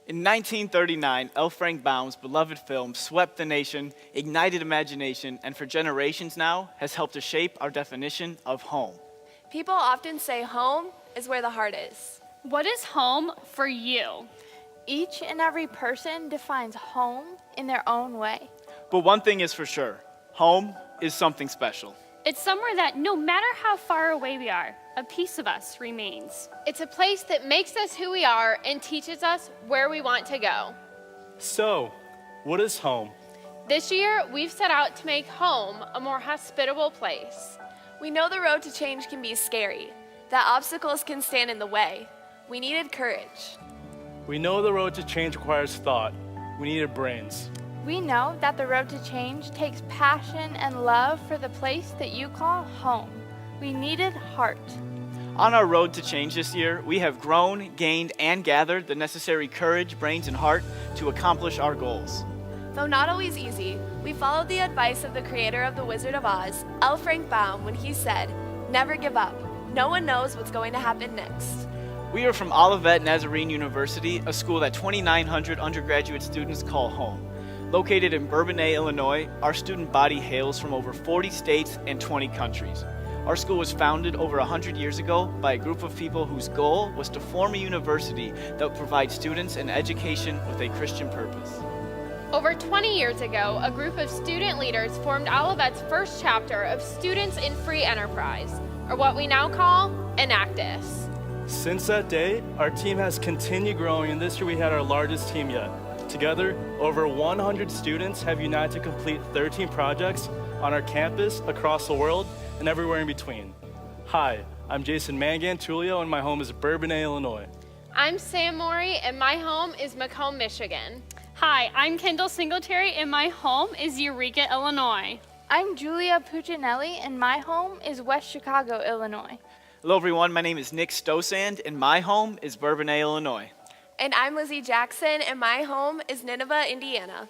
In 1939, L. Frank Baum's beloved film swept the nation, ignited imagination, and for generations now has helped to shape our definition of home. People often say home is where the heart is. What is home for you? Each and every person defines home in their own way. But one thing is for sure, home is something special. It's somewhere that no matter how far away we are, a piece of us remains. It's a place that makes us who we are and teaches us where we want to go. So, what is home? This year, we've set out to make home a more hospitable place. We know the road to change can be scary, that obstacles can stand in the way. We needed courage. We know the road to change requires thought. We needed brains. We know that the road to change takes passion and love for the place that you call home. We needed heart. On our road to change this year, we have grown, gained, and gathered the necessary courage, brains, and heart to accomplish our goals. Though not always easy, we followed the advice of the creator of The Wizard of Oz, L. Frank Baum, when he said, "Never give up. No one knows what's going to happen next." We are from Olivet Nazarene University, a school that 2,900 undergraduate students call home. Located in Bourbonnais, Illinois, our student body hails from over 40 states and 20 countries. Our school was founded over 100 years ago by a group of people whose goal was to form a university that would provide students an education with a Christian purpose. Over 20 years ago, a group of student leaders formed Olivet's first chapter of Students in Free Enterprise, or what we now call Enactus. Since that day, our team has continued growing, and this year we had our largest team yet. Together, over 100 students have united to complete 13 projects on our campus, across the world, and everywhere in between. Hi, I'm Jason Mangantulio, and my home is Bourbonnais, Illinois. I'm Sam Morey, and my home is Macomb, Michigan. Hi, I'm Kendall Singletary, and my home is Eureka, Illinois. I'm Julia Puccinelli, and my home is West Chicago, Illinois. Hello everyone, my name is Nick Stosand, and my home is Bourbonnais, Illinois. And I'm Lizzie Jackson, and my home is Nineveh, Indiana.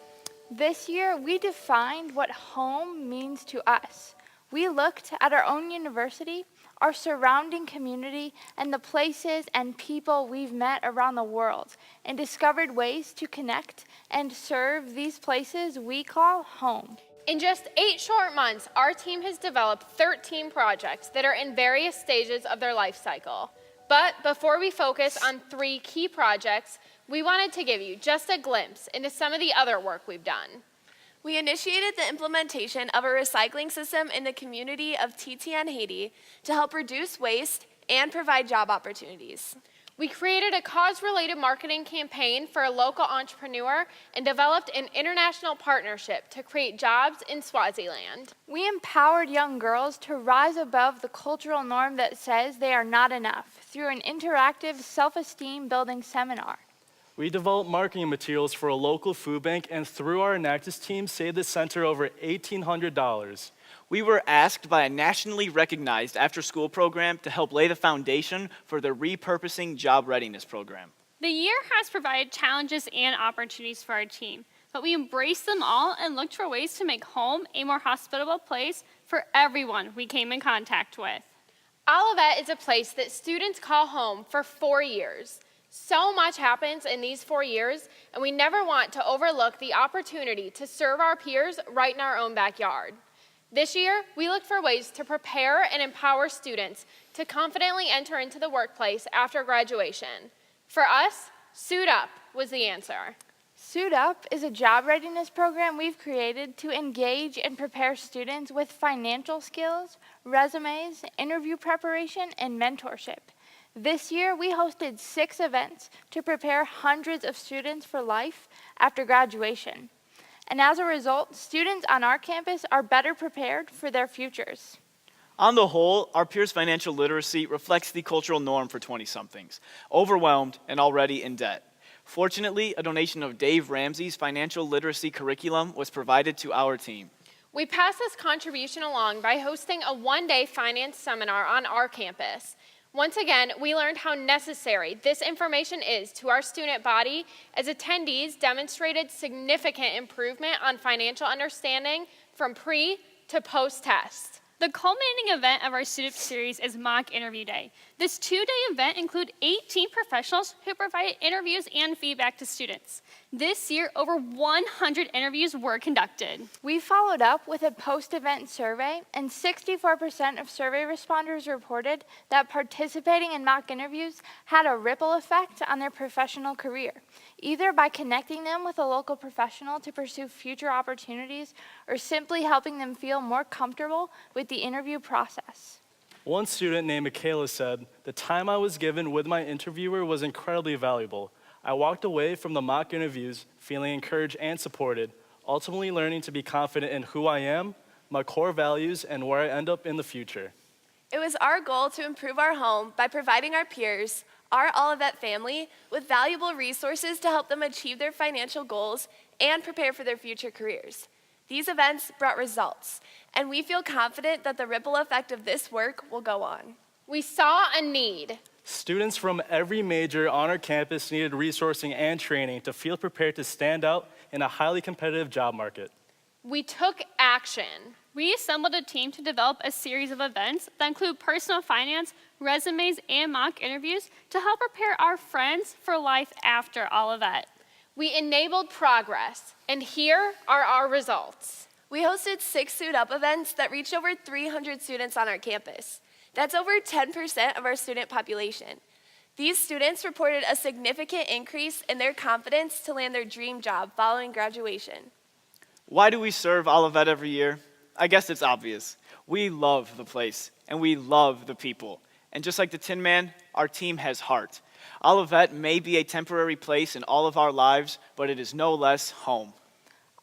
This year, we defined what home means to us. We looked at our own university, our surrounding community, and the places and people we've met around the world, and discovered ways to connect and serve these places we call home. In just 8 short months, our team has developed 13 projects that are in various stages of their life cycle. But before we focus on 3 key projects, we wanted to give you just a glimpse into some of the other work we've done. We initiated the implementation of a recycling system in the community of TTN Haiti to help reduce waste and provide job opportunities. We created a cause-related marketing campaign for a local entrepreneur and developed an international partnership to create jobs in Swaziland. We empowered young girls to rise above the cultural norm that says they are not enough through an interactive self-esteem building seminar. We developed marketing materials for a local food bank, and through our Enactus team, saved the center over $1,800. We were asked by a nationally recognized after-school program to help lay the foundation for the repurposing job readiness program. The year has provided challenges and opportunities for our team, but we embraced them all and looked for ways to make home a more hospitable place for everyone we came in contact with. Olivet is a place that students call home for 4 years. So much happens in these 4 years, and we never want to overlook the opportunity to serve our peers right in our own backyard. This year, we look for ways to prepare and empower students to confidently enter into the workplace after graduation. For us, Suit Up was the answer. Suit Up is a job readiness program we've created to engage and prepare students with financial skills, resumes, interview preparation, and mentorship. This year, we hosted 6 events to prepare hundreds of students for life after graduation. And as a result, students on our campus are better prepared for their futures. On the whole, our peers' financial literacy reflects the cultural norm for 20-somethings, overwhelmed and already in debt. Fortunately, a donation of Dave Ramsey's financial literacy curriculum was provided to our team. We pass this contribution along by hosting a 1-day finance seminar on our campus. Once again, we learned how necessary this information is to our student body as attendees demonstrated significant improvement on financial understanding from pre to post-test. The culminating event of our student series is Mock Interview Day. This two-day event includes 18 professionals who provided interviews and feedback to students. This year, over 100 interviews were conducted. We followed up with a post-event survey, and 64% of survey responders reported that participating in mock interviews had a ripple effect on their professional career, either by connecting them with a local professional to pursue future opportunities or simply helping them feel more comfortable with the interview process. One student named Michaela said, "The time I was given with my interviewer was incredibly valuable. I walked away from the mock interviews feeling encouraged and supported, ultimately learning to be confident in who I am, my core values, and where I end up in the future." It was our goal to improve our home by providing our peers, our Olivet family, with valuable resources to help them achieve their financial goals and prepare for their future careers. These events brought results, and we feel confident that the ripple effect of this work will go on. We saw a need. Students from every major on our campus needed resourcing and training to feel prepared to stand out in a highly competitive job market. We took action. We assembled a team to develop a series of events that include personal finance, resumes, and mock interviews to help prepare our friends for life after Olivet. We enabled progress, and here are our results. We hosted 6 Suit Up events that reached over 300 students on our campus. That's over 10% of our student population. These students reported a significant increase in their confidence to land their dream job following graduation. Why do we serve Olivet every year? I guess it's obvious. We love the place, and we love the people. And just like the Tin Man, our team has heart. Olivet may be a temporary place in all of our lives, but it is no less home.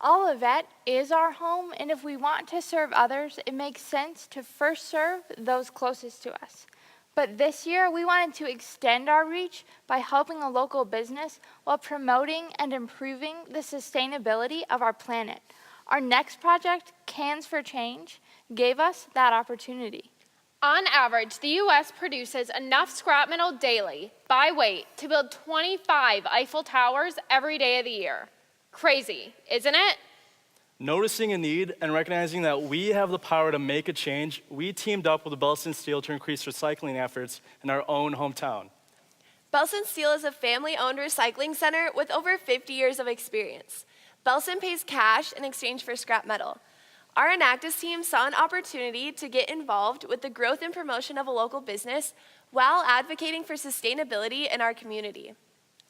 Olivet is our home, and if we want to serve others, it makes sense to first serve those closest to us. But this year, we wanted to extend our reach by helping a local business while promoting and improving the sustainability of our planet. Our next project, Cans for Change, gave us that opportunity. On average, the U.S. produces enough scrap metal daily, by weight, to build 25 Eiffel Towers every day of the year. Crazy, isn't it? Noticing a need and recognizing that we have the power to make a change, we teamed up with Belson Steel to increase recycling efforts in our own hometown. Belson Steel is a family-owned recycling center with over 50 years of experience. Belson pays cash in exchange for scrap metal. Our Enactus team saw an opportunity to get involved with the growth and promotion of a local business while advocating for sustainability in our community.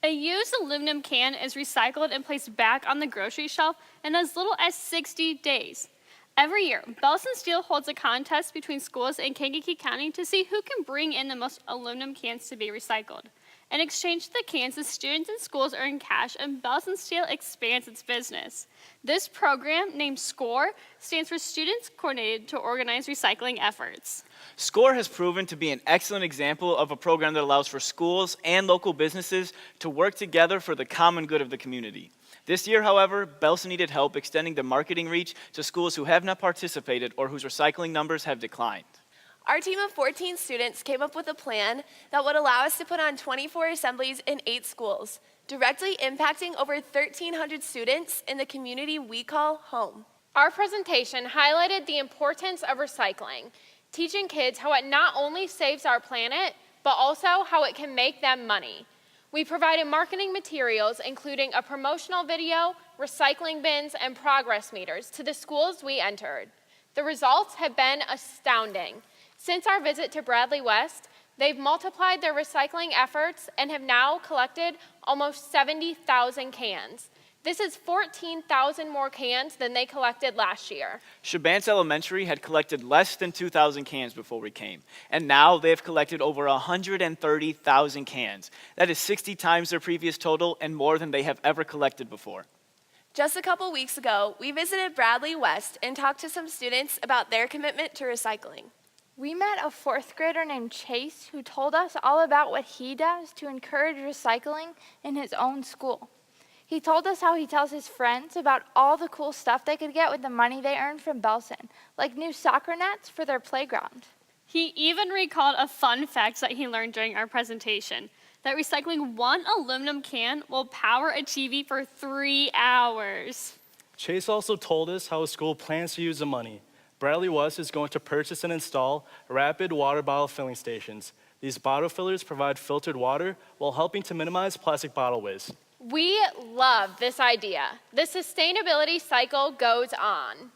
A used aluminum can is recycled and placed back on the grocery shelf in as little as 60 days. Every year, Belson Steel holds a contest between schools in Kankakee County to see who can bring in the most aluminum cans to be recycled. In exchange for the cans, the students and schools earn cash, and Belson Steel expands its business. This program, named SCORE, stands for Students Coordinated to Organize Recycling Efforts. SCORE has proven to be an excellent example of a program that allows for schools and local businesses to work together for the common good of the community. This year, however, Belson needed help extending the marketing reach to schools who have not participated or whose recycling numbers have declined. Our team of 14 students came up with a plan that would allow us to put on 24 assemblies in 8 schools, directly impacting over 1,300 students in the community we call home. Our presentation highlighted the importance of recycling, teaching kids how it not only saves our planet, but also how it can make them money. We provided marketing materials, including a promotional video, recycling bins, and progress meters to the schools we entered. The results have been astounding. Since our visit to Bradley West, they've multiplied their recycling efforts and have now collected almost 70,000 cans. This is 14,000 more cans than they collected last year. Shabance Elementary had collected less than 2,000 cans before we came, and now they have collected over 130,000 cans. That is 60 times their previous total and more than they have ever collected before. Just a couple weeks ago, we visited Bradley West and talked to some students about their commitment to recycling. We met a 4th grader named Chase who told us all about what he does to encourage recycling in his own school. He told us how he tells his friends about all the cool stuff they could get with the money they earned from Belson, like new soccer nets for their playground. He even recalled a fun fact that he learned during our presentation, that recycling one aluminum can will power a TV for 3 hours. Chase also told us how his school plans to use the money. Bradley West is going to purchase and install rapid water bottle filling stations. These bottle fillers provide filtered water while helping to minimize plastic bottle waste. We love this idea. The sustainability cycle goes on.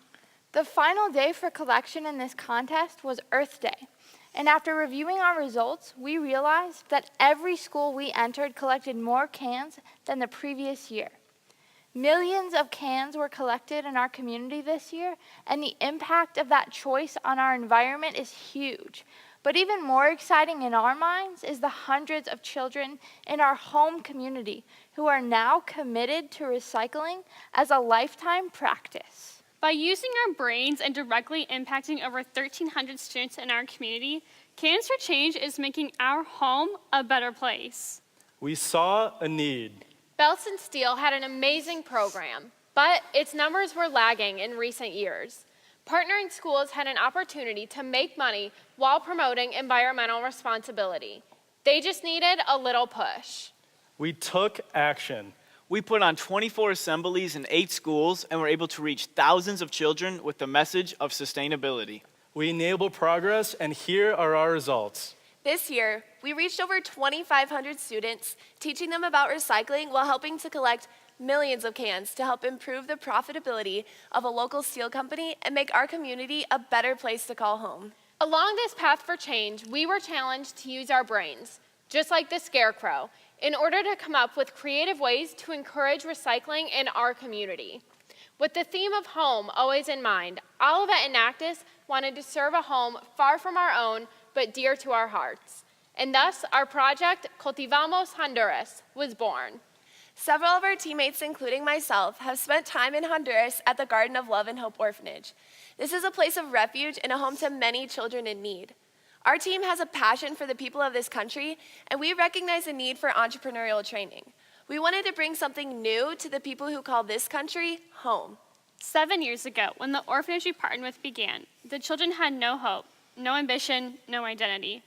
The final day for collection in this contest was Earth Day. And after reviewing our results, we realized that every school we entered collected more cans than the previous year. Millions of cans were collected in our community this year, and the impact of that choice on our environment is huge. But even more exciting in our minds is the hundreds of children in our home community who are now committed to recycling as a lifetime practice. By using our brains and directly impacting over 1,300 students in our community, Cans for Change is making our home a better place. We saw a need. Belson Steel had an amazing program, but its numbers were lagging in recent years. Partnering schools had an opportunity to make money while promoting environmental responsibility. They just needed a little push. We took action. We put on 24 assemblies in 8 schools and were able to reach thousands of children with the message of sustainability. We enabled progress, and here are our results. This year, we reached over 2,500 students, teaching them about recycling while helping to collect millions of cans to help improve the profitability of a local steel company and make our community a better place to call home. Along this path for change, we were challenged to use our brains, just like the scarecrow, in order to come up with creative ways to encourage recycling in our community. With the theme of home always in mind, Olivet Enactus wanted to serve a home far from our own, but dear to our hearts. And thus, our project, Cultivamos Honduras, was born. Several of our teammates, including myself, have spent time in Honduras at the Garden of Love and Hope Orphanage. This is a place of refuge and a home to many children in need. Our team has a passion for the people of this country, and we recognize the need for entrepreneurial training. We wanted to bring something new to the people who call this country home. 7 years ago, when the orphanage we partnered with began, the children had no hope, no ambition, no identity.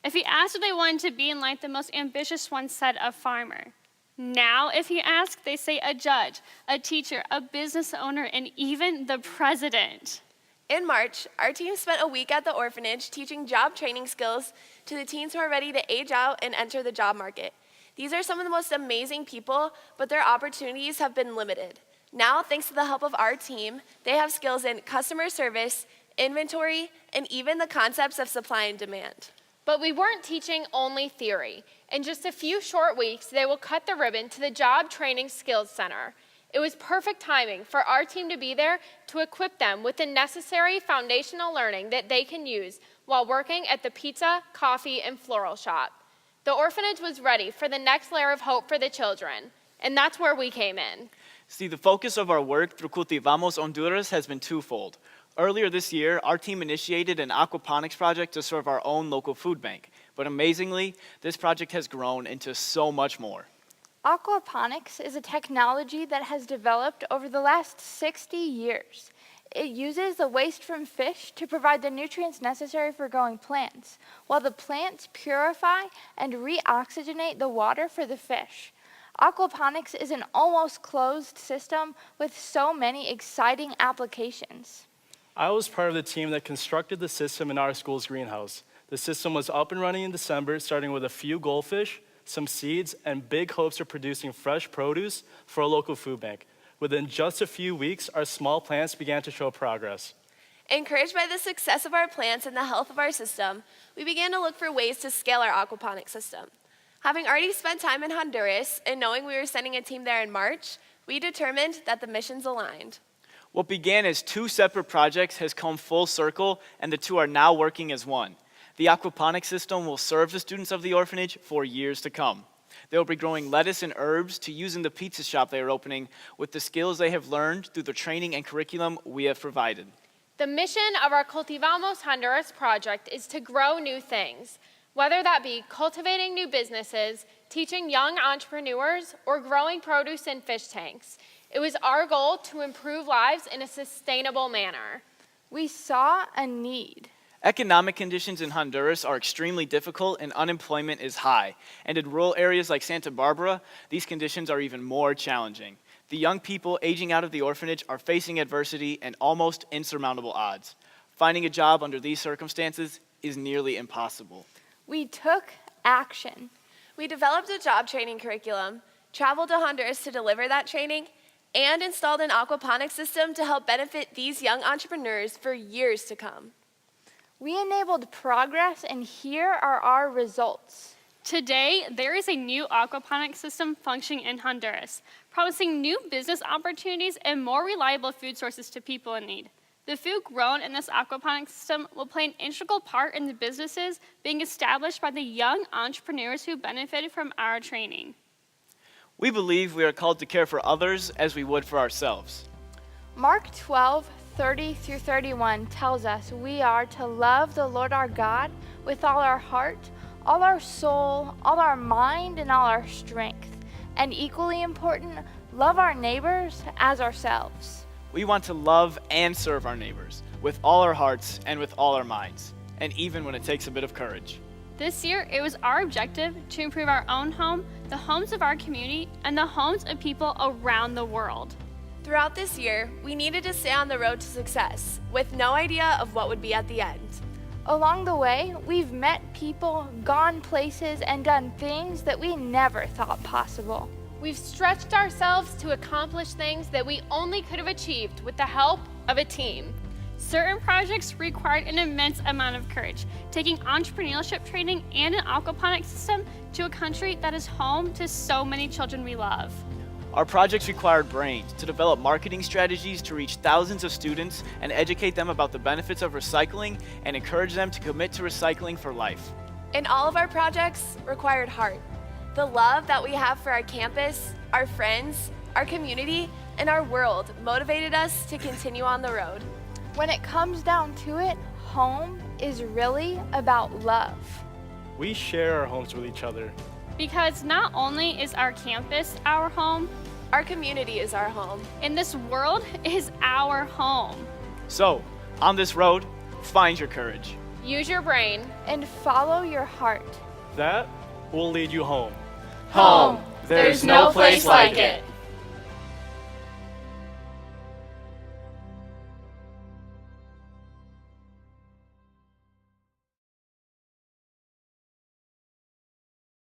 If you asked what they wanted to be in life, the most ambitious one said a farmer. Now, if you ask, they say a judge, a teacher, a business owner, and even the president. In March, our team spent a week at the orphanage teaching job training skills to the teens who are ready to age out and enter the job market. These are some of the most amazing people, but their opportunities have been limited. Now, thanks to the help of our team, they have skills in customer service, inventory, and even the concepts of supply and demand. But we weren't teaching only theory. In just a few short weeks, they will cut the ribbon to the Job Training Skills Center. It was perfect timing for our team to be there to equip them with the necessary foundational learning that they can use while working at the pizza, coffee, and floral shop. The orphanage was ready for the next layer of hope for the children, and that's where we came in. See, the focus of our work through Cultivamos Honduras has been twofold. Earlier this year, our team initiated an aquaponics project to serve our own local food bank. But amazingly, this project has grown into so much more. Aquaponics is a technology that has developed over the last 60 years. It uses the waste from fish to provide the nutrients necessary for growing plants, while the plants purify and reoxygenate the water for the fish. Aquaponics is an almost closed system with so many exciting applications. I was part of the team that constructed the system in our school's greenhouse. The system was up and running in December, starting with a few goldfish, some seeds, and big hopes of producing fresh produce for a local food bank. Within just a few weeks, our small plants began to show progress. Encouraged by the success of our plants and the health of our system, we began to look for ways to scale our aquaponics system. Having already spent time in Honduras and knowing we were sending a team there in March, we determined that the missions aligned. What began as 2 separate projects has come full circle, and the 2 are now working as one. The aquaponics system will serve the students of the orphanage for years to come. They will be growing lettuce and herbs to use in the pizza shop they are opening with the skills they have learned through the training and curriculum we have provided. The mission of our Cultivamos Honduras project is to grow new things, whether that be cultivating new businesses, teaching young entrepreneurs, or growing produce in fish tanks. It was our goal to improve lives in a sustainable manner. We saw a need. Economic conditions in Honduras are extremely difficult and unemployment is high. And in rural areas like Santa Barbara, these conditions are even more challenging. The young people aging out of the orphanage are facing adversity and almost insurmountable odds. Finding a job under these circumstances is nearly impossible. We took action. We developed a job training curriculum, traveled to Honduras to deliver that training, and installed an aquaponics system to help benefit these young entrepreneurs for years to come. We enabled progress, and here are our results. Today, there is a new aquaponics system functioning in Honduras, promising new business opportunities and more reliable food sources to people in need. The food grown in this aquaponics system will play an integral part in the businesses being established by the young entrepreneurs who benefited from our training. We believe we are called to care for others as we would for ourselves. Mark 12:30-31 tells us we are to love the Lord our God with all our heart, all our soul, all our mind, and all our strength. And equally important, love our neighbors as ourselves. We want to love and serve our neighbors with all our hearts and with all our minds, and even when it takes a bit of courage. This year, it was our objective to improve our own home, the homes of our community, and the homes of people around the world. Throughout this year, we needed to stay on the road to success with no idea of what would be at the end. Along the way, we've met people, gone places, and done things that we never thought possible. We've stretched ourselves to accomplish things that we only could have achieved with the help of a team. Certain projects required an immense amount of courage, taking entrepreneurship training and an aquaponics system to a country that is home to so many children we love. Our projects required brains to develop marketing strategies to reach thousands of students and educate them about the benefits of recycling and encourage them to commit to recycling for life. And all of our projects required heart. The love that we have for our campus, our friends, our community, and our world motivated us to continue on the road. When it comes down to it, home is really about love. We share our homes with each other. Because not only is our campus our home, Our community is our home. and this world is our home. So, on this road, find your courage. Use your brain. And follow your heart. That will lead you home. Home. There's no place like it.